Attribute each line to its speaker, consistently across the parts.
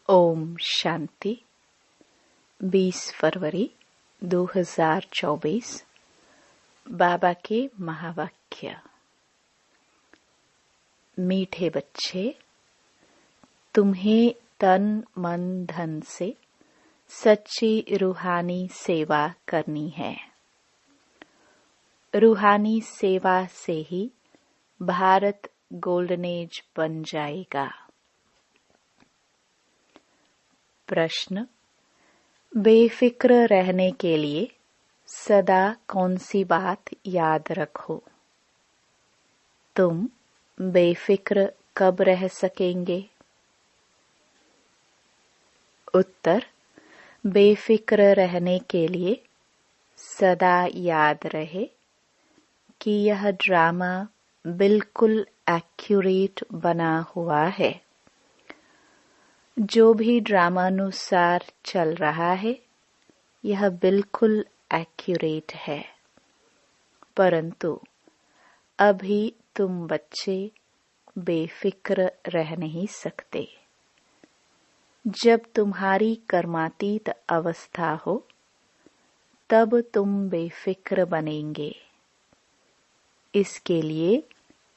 Speaker 1: ओम शांति। 20 फरवरी 2024 बाबा के महावाक्य। मीठे बच्चे, तुम्हें तन मन धन से सच्ची रूहानी सेवा करनी है। रूहानी सेवा से ही भारत गोल्डन एज बन जाएगा। प्रश्न, बेफिक्र रहने के लिए सदा कौन सी बात याद रखो? तुम बेफिक्र कब रह सकेंगे? उत्तर, बेफिक्र रहने के लिए सदा याद रहे कि यह ड्रामा बिल्कुल एक्यूरेट बना हुआ है। जो भी ड्रामानुसार चल रहा है यह बिल्कुल एक्यूरेट है, परंतु अभी तुम बच्चे बेफिक्र रह नहीं सकते। जब तुम्हारी कर्मातीत अवस्था हो तब तुम बेफिक्र बनेंगे। इसके लिए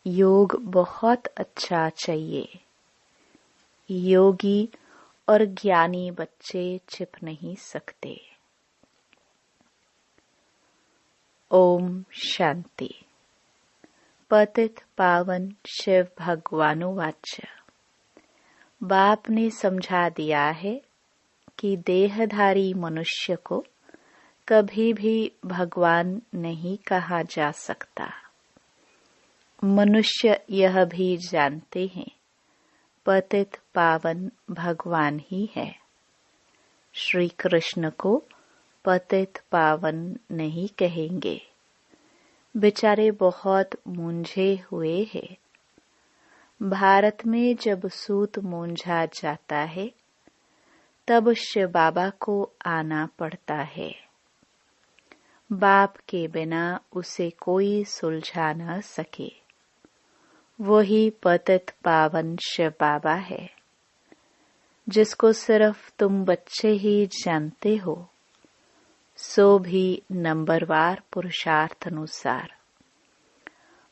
Speaker 1: योग बहुत अच्छा चाहिए। योगी और ज्ञानी बच्चे छिप नहीं सकते। ओम शांति। पतित पावन शिव भगवानुवाच। बाप ने समझा दिया है कि देहधारी मनुष्य को कभी भी भगवान नहीं कहा जा सकता। मनुष्य यह भी जानते हैं पतित पावन भगवान ही है। श्री कृष्ण को पतित पावन नहीं कहेंगे। बेचारे बहुत मूंझे हुए हैं। भारत में जब सूत मूंझा जाता है तब शिव बाबा को आना पड़ता है। बाप के बिना उसे कोई सुलझा न सके। वही पतित पावन शिव बाबा है, जिसको सिर्फ तुम बच्चे ही जानते हो, सो भी नंबरवार पुरुषार्थ अनुसार।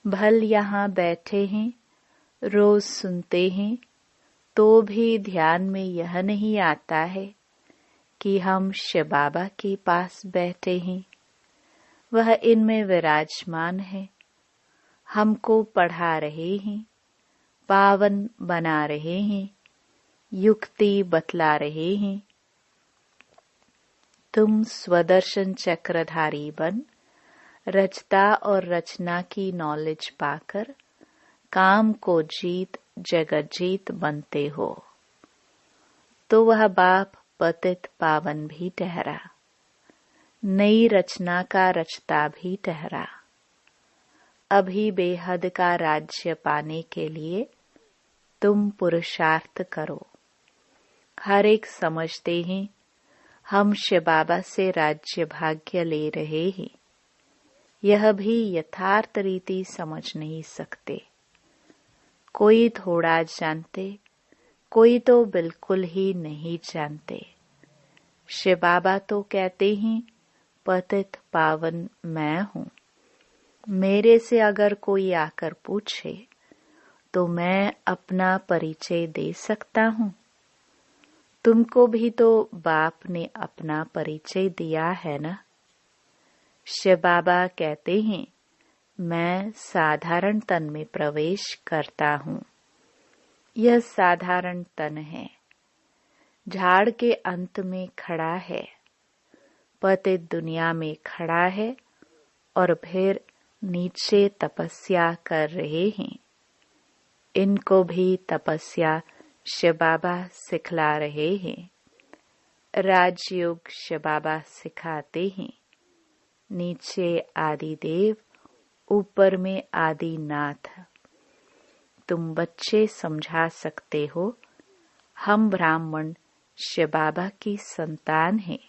Speaker 1: भल यहाँ बैठे हैं, रोज सुनते हैं, तो भी ध्यान में यह नहीं आता है कि हम शिव बाबा के पास बैठे हैं। वह इनमें विराजमान है, हमको पढ़ा रहे हैं, पावन बना रहे हैं, युक्ति बतला रहे हैं। तुम स्वदर्शन चक्रधारी बन रचता और रचना की नॉलेज पाकर काम को जीत जगत जीत बनते हो, तो वह बाप पतित पावन भी ठहरा, नई रचना का रचता भी ठहरा। अभी बेहद का राज्य पाने के लिए तुम पुरुषार्थ करो। हर एक समझते हैं हम शिव बाबा से राज्य भाग्य ले रहे हैं। यह भी यथार्थ रीति समझ नहीं सकते। कोई थोड़ा जानते, कोई तो बिल्कुल ही नहीं जानते। शिव बाबा तो कहते हैं पतित पावन मैं हूँ। मेरे से अगर कोई आकर पूछे तो मैं अपना परिचय दे सकता हूँ। तुमको भी तो बाप ने अपना परिचय दिया है ना। शिव बाबा कहते हैं मैं साधारण तन में प्रवेश करता हूँ। यह साधारण तन है, झाड़ के अंत में खड़ा है, पतित दुनिया में खड़ा है और फिर नीचे तपस्या कर रहे हैं। इनको भी तपस्या शिव बाबा सिखला रहे हैं। राजयोग शिव बाबा सिखाते हैं। नीचे आदि देव, ऊपर में आदि नाथ। तुम बच्चे समझा सकते हो हम ब्राह्मण शिव बाबा की संतान हैं।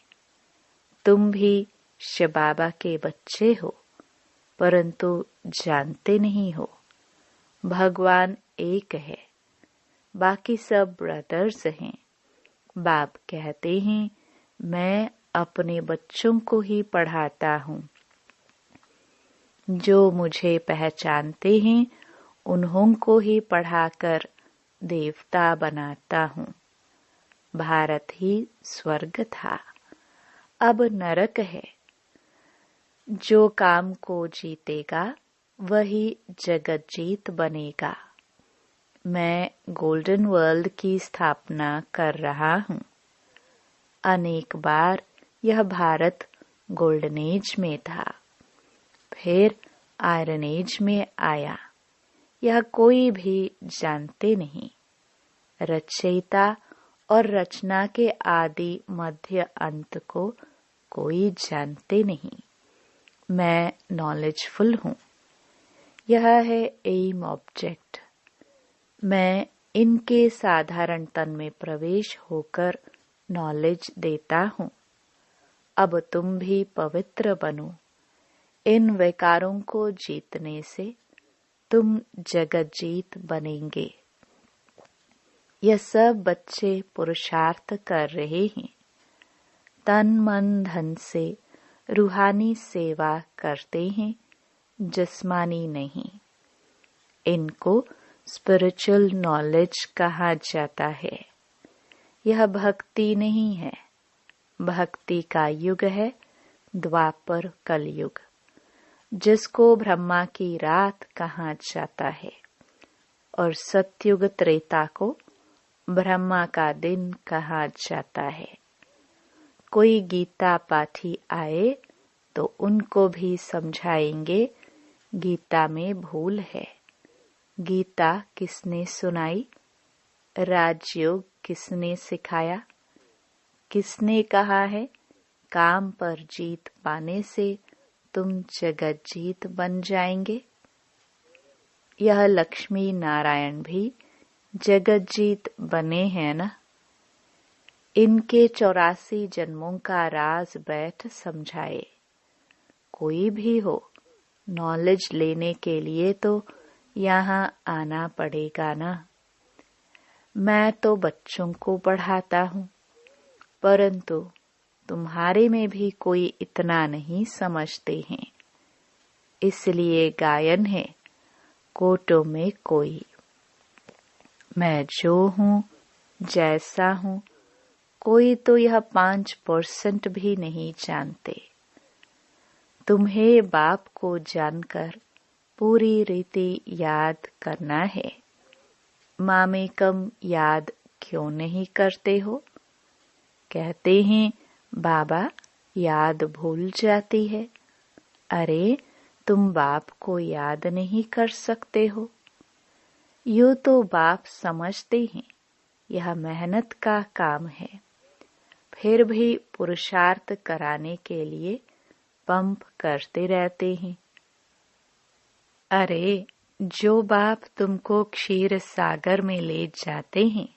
Speaker 1: तुम भी शिव बाबा के बच्चे हो, परंतु जानते नहीं हो। भगवान एक है, बाकी सब ब्रदर्स हैं। बाप कहते हैं, मैं अपने बच्चों को ही पढ़ाता हूँ। जो मुझे पहचानते हैं उन्हों को ही पढ़ाकर देवता बनाता हूँ। भारत ही स्वर्ग था, अब नरक है। जो काम को जीतेगा वही जगत जीत बनेगा। मैं गोल्डन वर्ल्ड की स्थापना कर रहा हूँ। अनेक बार यह भारत गोल्डन एज में था, फिर आयरन एज में आया। यह कोई भी जानते नहीं। रचयिता और रचना के आदि मध्य अंत को कोई जानते नहीं। मैं नॉलेजफुल हूँ। यह है एम ऑब्जेक्ट। मैं इनके साधारण तन में प्रवेश होकर नॉलेज देता हूँ। अब तुम भी पवित्र बनो। इन विकारों को जीतने से तुम जगत जीत बनेंगे। यह सब बच्चे पुरुषार्थ कर रहे हैं। तन मन धन से रूहानी सेवा करते हैं, जिस्मानी नहीं। इनको स्पिरिचुअल नॉलेज कहा जाता है। यह भक्ति नहीं है। भक्ति का युग है द्वापर कलयुग, जिसको ब्रह्मा की रात कहा जाता है, और सतयुग त्रेता को ब्रह्मा का दिन कहा जाता है। कोई गीता पाठी आए तो उनको भी समझाएंगे गीता में भूल है। गीता किसने सुनाई? राजयोग किसने सिखाया? किसने कहा है काम पर जीत पाने से तुम जगत जीत बन जाएंगे? यह लक्ष्मी नारायण भी जगत जीत बने हैं ना। इनके 84 जन्मों का राज बैठ समझाए। कोई भी हो, नॉलेज लेने के लिए तो यहाँ आना पड़ेगा ना। मैं तो बच्चों को पढ़ाता हूँ, परंतु तुम्हारे में भी कोई इतना नहीं समझते हैं। इसलिए गायन है कोटों में कोई। मैं जो हूँ, जैसा हूँ, कोई तो यह 5% भी नहीं जानते। तुम्हें बाप को जानकर पूरी रीति याद करना है। मामेकम याद क्यों नहीं करते हो? कहते हैं बाबा याद भूल जाती है। अरे तुम बाप को याद नहीं कर सकते हो। यूँ तो बाप समझते हैं यह मेहनत का काम है, फिर भी पुरुषार्थ कराने के लिए पंप करते रहते हैं। अरे जो बाप तुमको क्षीर सागर में ले जाते हैं,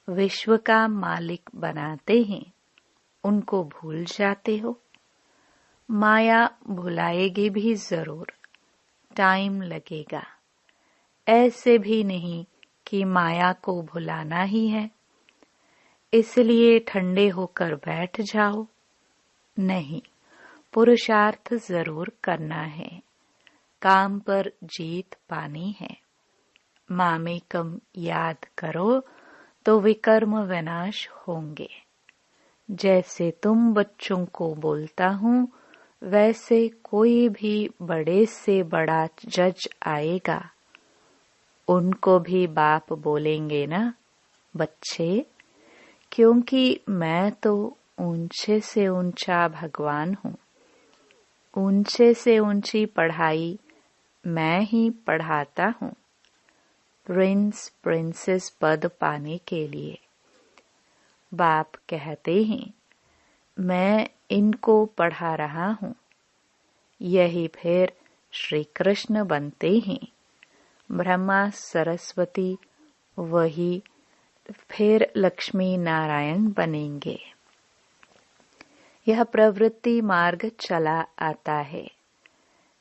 Speaker 1: विश्व का मालिक बनाते हैं, उनको भूल जाते हो। माया भुलाएगी भी जरूर, टाइम लगेगा। ऐसे भी नहीं कि माया को भुलाना ही है, इसलिए ठंडे होकर बैठ जाओ। नहीं, पुरुषार्थ जरूर करना है। काम पर जीत पानी है। मामेकम याद करो तो विकर्म विनाश होंगे। जैसे तुम बच्चों को बोलता हूँ, वैसे कोई भी बड़े से बड़ा जज आएगा, उनको भी बाप बोलेंगे ना बच्चे, क्योंकि मैं तो ऊंचे से ऊंचा भगवान हूँ। ऊंचे से ऊंची पढ़ाई मैं ही पढ़ाता हूँ, प्रिंस प्रिंसेस पद पाने के लिए। बाप कहते हैं मैं इनको पढ़ा रहा हूँ। यही फिर श्री कृष्ण बनते हैं। ब्रह्मा सरस्वती वही फिर लक्ष्मी नारायण बनेंगे। यह प्रवृत्ति मार्ग चला आता है।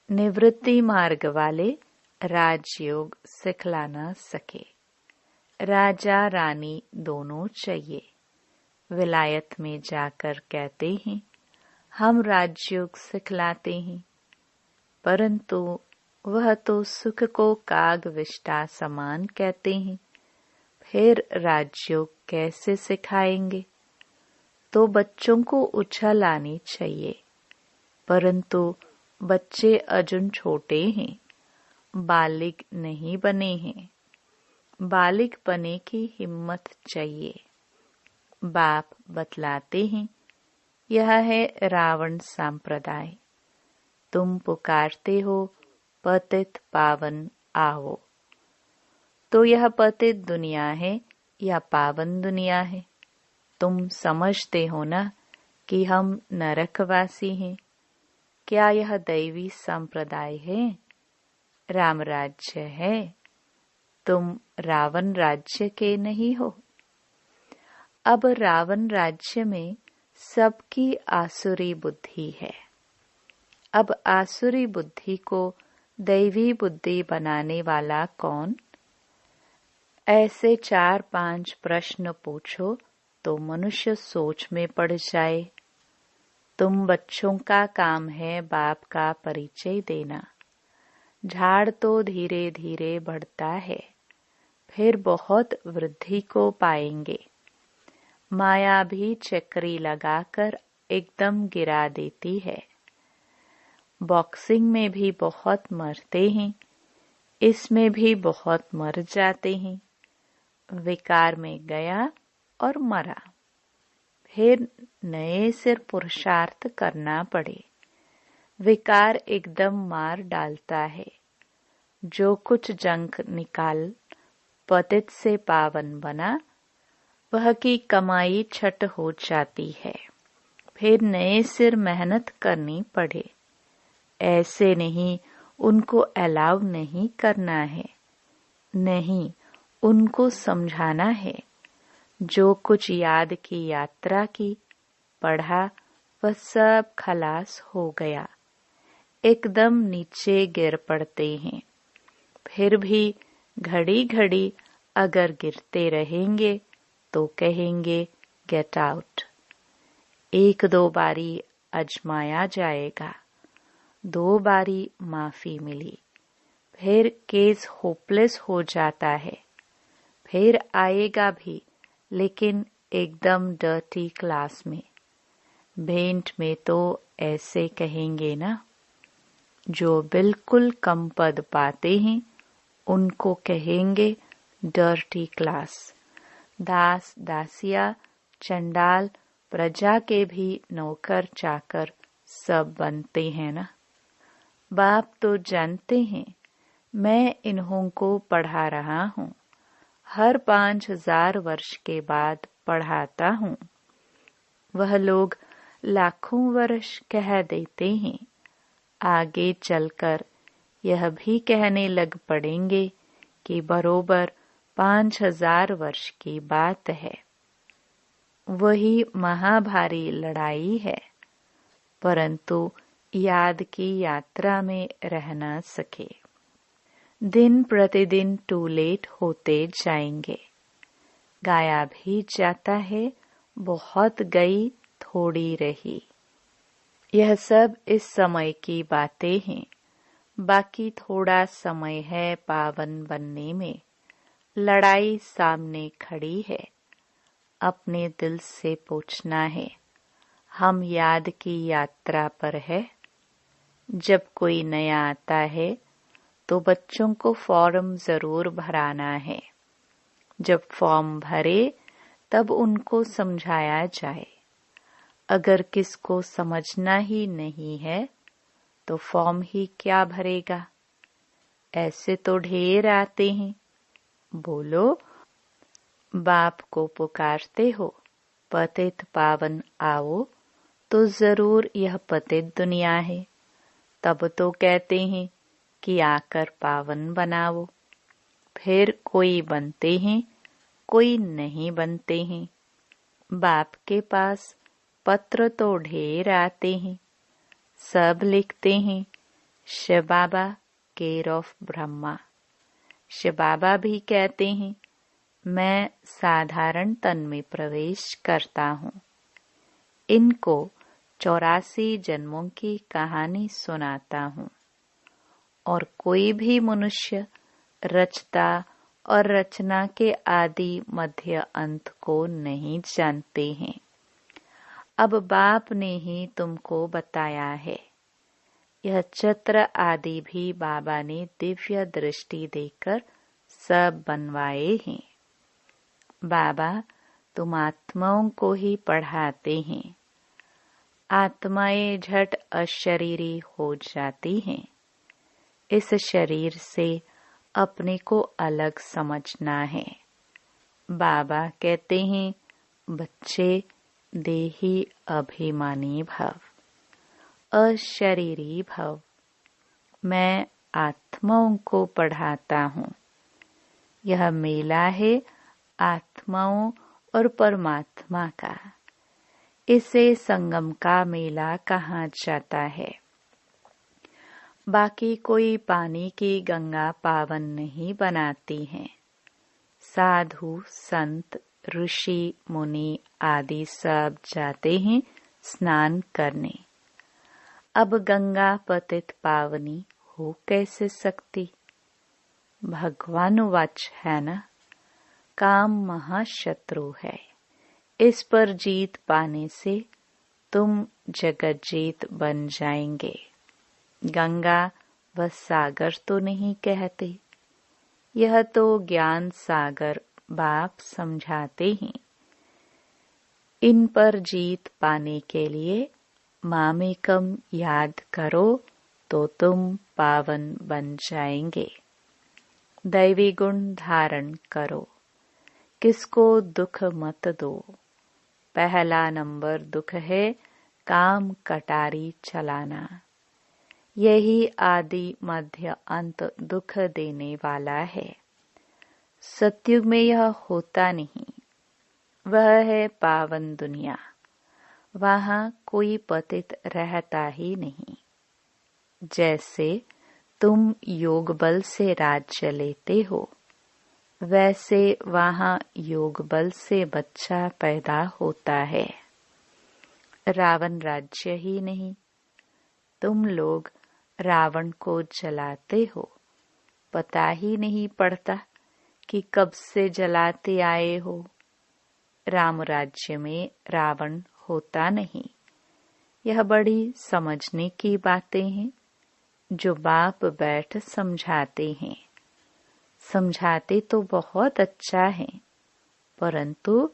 Speaker 1: निवृत्ति मार्ग वाले राजयोग सिखला न सके। राजा रानी दोनों चाहिए। विलायत में जाकर कहते हैं हम राजयोग सिखलाते हैं, परंतु वह तो सुख को काग विष्टा समान कहते हैं, फिर राजयोग कैसे सिखाएंगे। तो बच्चों को उछल आनी चाहिए, परंतु बच्चे अजुन छोटे हैं, बालिग नहीं बने हैं। बालिग बने की हिम्मत चाहिए। बाप बतलाते हैं यह है रावण संप्रदाय। तुम पुकारते हो पतित पावन आओ, तो यह पतित दुनिया है या पावन दुनिया है। तुम समझते हो ना कि हम नरकवासी हैं। क्या यह दैवी संप्रदाय है, राम राज्य है। तुम रावण राज्य के नहीं हो। अब रावण राज्य में सबकी आसुरी बुद्धि है। अब आसुरी बुद्धि को दैवी बुद्धि बनाने वाला कौन? ऐसे 4-5 प्रश्न पूछो तो मनुष्य सोच में पड़ जाए। तुम बच्चों का काम है बाप का परिचय देना। झाड़ तो धीरे धीरे बढ़ता है, फिर बहुत वृद्धि को पाएंगे। माया भी चक्री लगाकर एकदम गिरा देती है। बॉक्सिंग में भी बहुत मरते हैं, इसमें भी बहुत मर जाते हैं। विकार में गया और मरा, फिर नए सिर पुरुषार्थ करना पड़े। विकार एकदम मार डालता है। जो कुछ जंक निकाल पतित से पावन बना, वह की कमाई छट हो जाती है। फिर नए सिर मेहनत करनी पड़े। ऐसे नहीं, उनको अलाउ नहीं करना है। नहीं, उनको समझाना है। जो कुछ याद की यात्रा की पढ़ा वह सब खलास हो गया। एकदम नीचे गिर पड़ते हैं। फिर भी घड़ी घड़ी अगर गिरते रहेंगे तो कहेंगे गेट आउट। 1-2 बारी आजमाया जाएगा, 2 बारी माफी मिली, फिर केस होपलेस हो जाता है। फिर आएगा भी, लेकिन एकदम डर्टी क्लास में। भेंट में तो ऐसे कहेंगे ना। जो बिल्कुल कम पद पाते हैं उनको कहेंगे डर्टी क्लास। दास दासिया चंडाल प्रजा के भी नौकर चाकर सब बनते हैं ना। बाप तो जानते हैं मैं इन्हों को पढ़ा रहा हूँ। हर 5000 वर्ष के बाद पढ़ाता हूँ। वह लोग लाखों वर्ष कह देते हैं। आगे चलकर यह भी कहने लग पड़ेंगे कि बरोबर 5000 वर्ष की बात है। वही महाभारी लड़ाई है, परंतु याद की यात्रा में रह न सके। दिन प्रतिदिन टू लेट होते जाएंगे। गाया भी जाता है, बहुत गई थोड़ी रही। यह सब इस समय की बातें हैं। बाकी थोड़ा समय है पावन बनने में। लड़ाई सामने खड़ी है। अपने दिल से पूछना है, हम याद की यात्रा पर है। जब कोई नया आता है तो बच्चों को फॉर्म जरूर भराना है। जब फॉर्म भरे तब उनको समझाया जाए। अगर किसको समझना ही नहीं है तो फॉर्म ही क्या भरेगा। ऐसे तो ढेर आते हैं। बोलो, बाप को पुकारते हो पतित पावन आओ, तो जरूर यह पतित दुनिया है। तब तो कहते हैं कि आकर पावन बनाओ। फिर कोई बनते हैं, कोई नहीं बनते हैं। बाप के पास पत्र तो ढेर आते हैं। सब लिखते हैं शिव बाबा केयर ऑफ ब्रह्मा। शिव बाबा भी कहते हैं मैं साधारण तन में प्रवेश करता हूँ। इनको 84 जन्मों की कहानी सुनाता हूँ और कोई भी मनुष्य रचता और रचना के आदि मध्य अंत को नहीं जानते हैं। अब बाप ने ही तुमको बताया है। यह चित्र आदि भी बाबा ने दिव्य दृष्टि देकर सब बनवाए हैं। बाबा तुम आत्माओं को ही पढ़ाते हैं। आत्माएं झट अशरीरी हो जाती हैं। इस शरीर से अपने को अलग समझना है। बाबा कहते हैं, बच्चे देही अभिमानी भव, अशरीरी भव। मैं आत्माओं को पढ़ाता हूँ। यह मेला है आत्माओं और परमात्मा का। इसे संगम का मेला कहा जाता है। बाकी कोई पानी की गंगा पावन नहीं बनाती हैं। साधु संत ऋषि मुनि आदि सब जाते हैं स्नान करने। अब गंगा पतित पावनी हो कैसे सकती? भगवान वाच है ना, काम महाशत्रु है। इस पर जीत पाने से तुम जगत जीत बन जाएंगे। गंगा व सागर तो नहीं कहते, यह तो ज्ञान सागर बाप समझाते हैं। इन पर जीत पाने के लिए मामेकम याद करो तो तुम पावन बन जाएंगे। दैवी गुण धारण करो। किसको दुख मत दो। पहला नंबर दुख है काम कटारी चलाना। यही आदि मध्य अंत दुख देने वाला है। सतयुग में यह होता नहीं। वह है पावन दुनिया। वहाँ कोई पतित रहता ही नहीं। जैसे तुम योग बल से राज्य लेते हो, वैसे वहाँ योग बल से बच्चा पैदा होता है। रावण राज्य ही नहीं। तुम लोग रावण को जलाते हो, पता ही नहीं पड़ता कि कब से जलाते आए हो। राम राज्य में रावण होता नहीं। यह बड़ी समझने की बातें हैं जो बाप बैठ समझाते हैं। समझाते तो बहुत अच्छा है, परंतु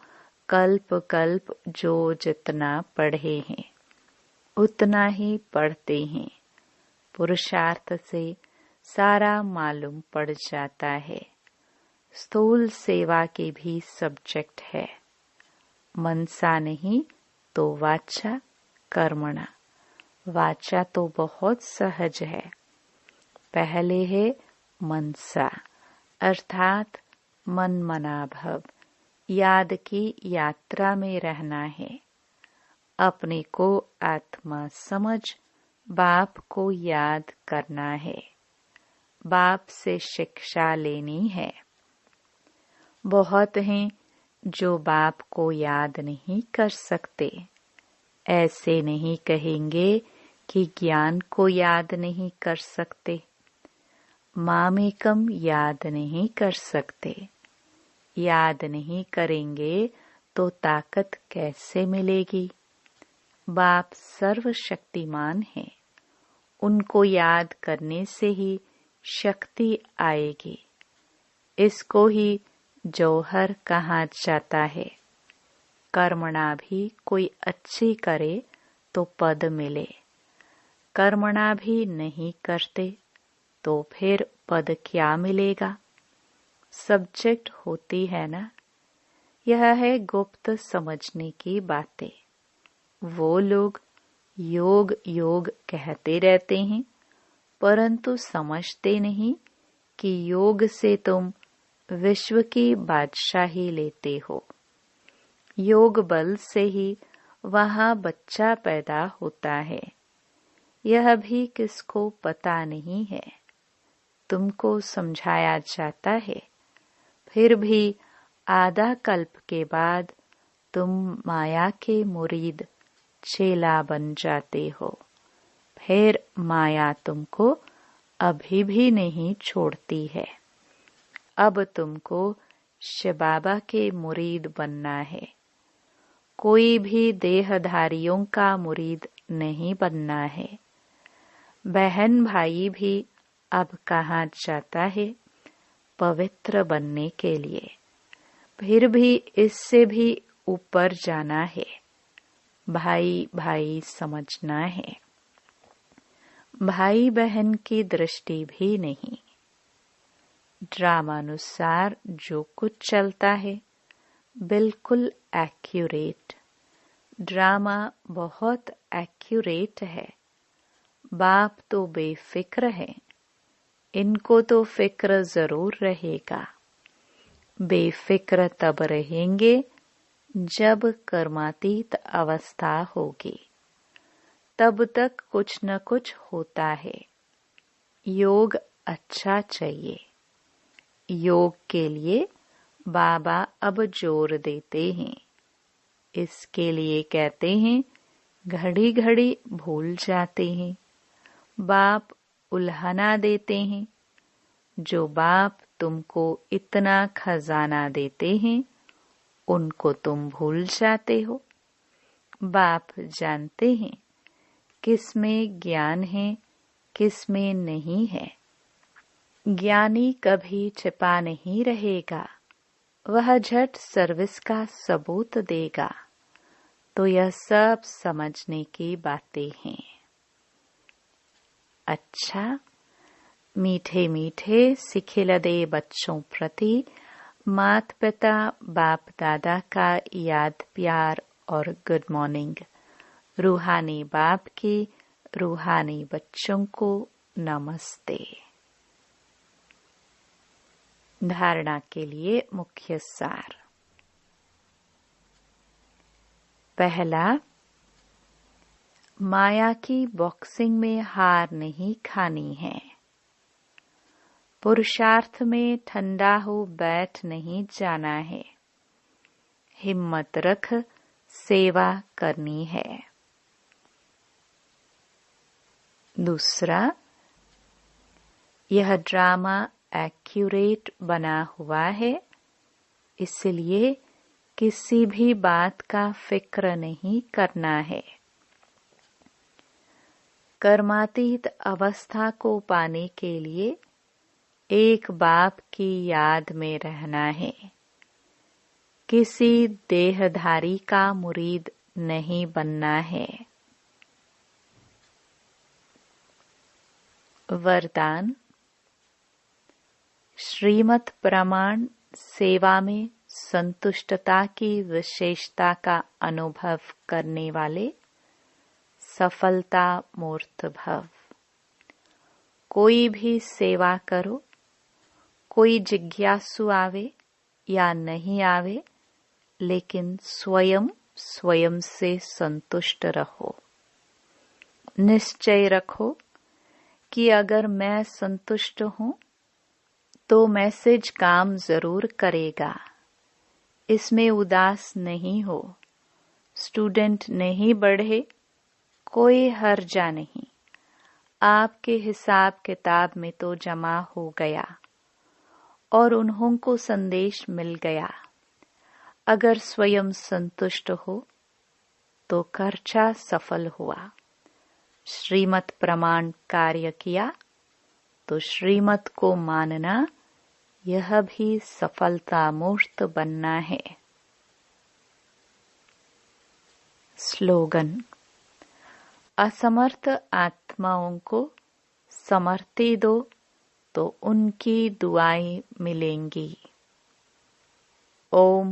Speaker 1: कल्प कल्प जो जितना पढ़े हैं उतना ही पढ़ते हैं। पुरुषार्थ से सारा मालूम पड़ जाता है। स्थूल सेवा के भी सब्जेक्ट है। मनसा नहीं तो वाचा कर्मणा। वाचा तो बहुत सहज है। पहले है मनसा अर्थात मन मना भव। याद की यात्रा में रहना है। अपने को आत्मा समझ बाप को याद करना है। बाप से शिक्षा लेनी है। बहुत हैं जो बाप को याद नहीं कर सकते। ऐसे नहीं कहेंगे कि ज्ञान को याद नहीं कर सकते। मामेकम याद नहीं कर सकते। याद नहीं करेंगे तो ताकत कैसे मिलेगी? बाप सर्वशक्तिमान है। उनको याद करने से ही शक्ति आएगी। इसको ही जौहर कहा जाता है। कर्मणा भी कोई अच्छी करे तो पद मिले। कर्मणा भी नहीं करते तो फिर पद क्या मिलेगा? सब्जेक्ट होती है ना। यह है गुप्त समझने की बातें। वो लोग योग योग कहते रहते हैं, परंतु समझते नहीं कि योग से तुम विश्व की बादशाही लेते हो। योग बल से ही वहाँ बच्चा पैदा होता है। यह भी किसको पता नहीं है। तुमको समझाया जाता है, फिर भी आधा कल्प के बाद तुम माया के मुरीद चेला बन जाते हो। फिर माया तुमको अभी भी नहीं छोड़ती है। अब तुमको शिव बाबा के मुरीद बनना है। कोई भी देहधारियों का मुरीद नहीं बनना है। बहन भाई भी अब कहाँ जाता है पवित्र बनने के लिए। फिर भी इससे भी ऊपर जाना है। भाई भाई समझना है। भाई बहन की दृष्टि भी नहीं। ड्रामानुसार जो कुछ चलता है बिल्कुल एक्यूरेट। ड्रामा बहुत एक्यूरेट है। बाप तो बेफिक्र है। इनको तो फिक्र जरूर रहेगा। बेफिक्र तब रहेंगे जब कर्मातीत अवस्था होगी। तब तक कुछ न कुछ होता है। योग अच्छा चाहिए। योग के लिए बाबा अब जोर देते हैं। इसके लिए कहते हैं घड़ी घड़ी भूल जाते हैं। बाप उल्हना देते हैं। जो बाप तुमको इतना खजाना देते हैं उनको तुम भूल जाते हो। बाप जानते हैं किसमें ज्ञान है किसमें नहीं है। ज्ञानी कभी छिपा नहीं रहेगा। वह झट सर्विस का सबूत देगा। तो यह सब समझने की बातें हैं। अच्छा, मीठे मीठे सिखिलदे बच्चों प्रति माता पिता बाप दादा का याद प्यार और गुड मॉर्निंग। रूहानी बाप की रूहानी बच्चों को नमस्ते। धारणा के लिए मुख्य सार। पहला, माया की बॉक्सिंग में हार नहीं खानी है। पुरुषार्थ में ठंडा हो बैठ नहीं जाना है। हिम्मत रख सेवा करनी है। दूसरा, यह ड्रामा एक्यूरेट बना हुआ है, इसलिए किसी भी बात का फिक्र नहीं करना है। कर्मातीत अवस्था को पाने के लिए एक बाप की याद में रहना है। किसी देहधारी का मुरीद नहीं बनना है। वरदान। श्रीमत प्रमाण सेवा में संतुष्टता की विशेषता का अनुभव करने वाले सफलता मूर्त भव। कोई भी सेवा करो, कोई जिज्ञासु आवे या नहीं आवे, लेकिन स्वयं से संतुष्ट रहो। निश्चय रखो कि अगर मैं संतुष्ट हूं तो मैसेज काम जरूर करेगा। इसमें उदास नहीं हो। स्टूडेंट नहीं बढ़े, कोई हर्जा नहीं। आपके हिसाब किताब में तो जमा हो गया और उन्हों को संदेश मिल गया। अगर स्वयं संतुष्ट हो तो खर्चा सफल हुआ। श्रीमत प्रमाण कार्य किया तो श्रीमत को मानना, यह भी सफलता मूर्त बनना है। स्लोगन। असमर्थ आत्माओं को समर्थी दो तो उनकी दुआएं मिलेंगी। ओम